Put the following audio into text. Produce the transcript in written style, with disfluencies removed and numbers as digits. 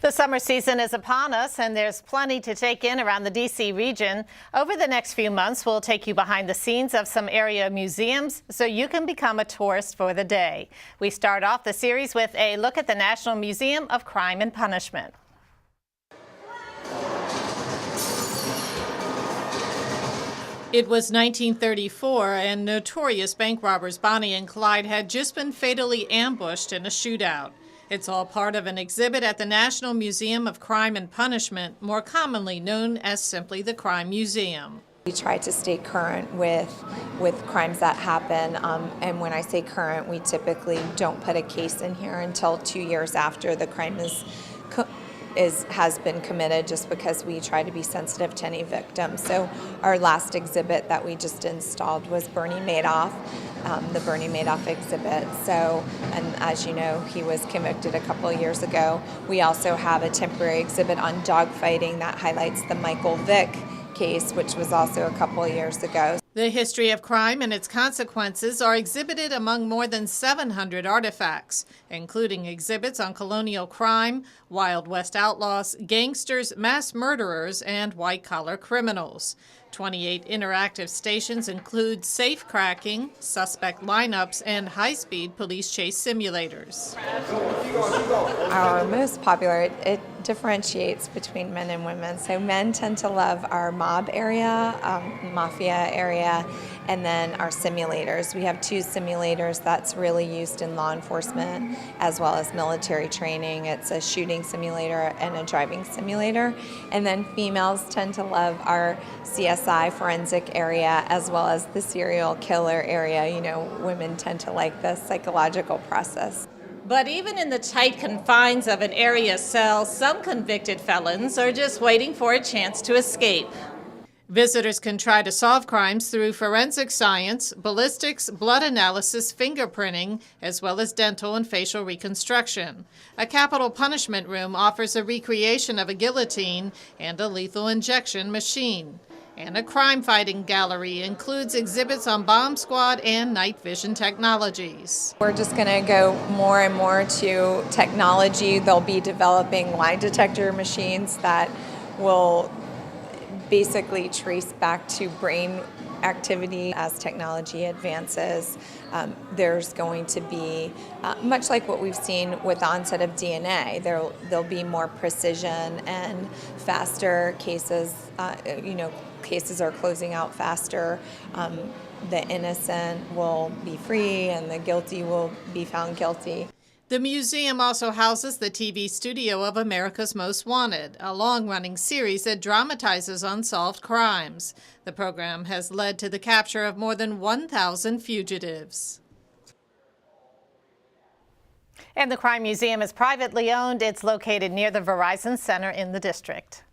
The summer season is upon us, and there's plenty to take in around the D.C. region. Over the next few months, we'll take you behind the scenes of some area museums so you can become a tourist for the day. We start off the series with a look at the National Museum of Crime and Punishment. It was 1934, and notorious bank robbers Bonnie and Clyde had just been fatally ambushed in a shootout. It's all part of an exhibit at the National Museum of Crime and Punishment, more commonly known as simply the Crime Museum. We try to stay current with crimes that happen, and when I say current, we typically don't put a case in here until 2 years after the crime has been committed, just because we try to be sensitive to any victim. So our last exhibit that we just installed was Bernie Madoff, the Bernie Madoff exhibit. So, and as you know, he was convicted a couple of years ago. We also have a temporary exhibit on dogfighting that highlights the Michael Vick case, which was also a couple of years ago. The history of crime and its consequences are exhibited among more than 700 artifacts, including exhibits on colonial crime, Wild West outlaws, gangsters, mass murderers, and white-collar criminals. 28 interactive stations include safe cracking, suspect lineups, and high-speed police chase simulators. Our most popular, it differentiates between men and women. So men tend to love our mob area, mafia area, and then our simulators. We have 2 simulators that's really used in law enforcement as well as military training. It's a shooting simulator and a driving simulator. And then females tend to love our CSI forensic area as well as the serial killer area. You know, women tend to like the psychological process. But even in the tight confines of an area cell, some convicted felons are just waiting for a chance to escape. Visitors can try to solve crimes through forensic science, ballistics, blood analysis, fingerprinting, as well as dental and facial reconstruction. A capital punishment room offers a recreation of a guillotine and a lethal injection machine. And a crime-fighting gallery includes exhibits on bomb squad and night vision technologies. We're just going to go more and more to technology. They'll be developing lie detector machines that will basically trace back to brain activity. As technology advances, there's going to be, much like what we've seen with the onset of DNA, there'll be more precision and faster cases. Cases are closing out faster. The innocent will be free and the guilty will be found guilty. The museum also houses the TV studio of America's Most Wanted, a long-running series that dramatizes unsolved crimes. The program has led to the capture of more than 1,000 fugitives. And the Crime Museum is privately owned. It's located near the Verizon Center in the district.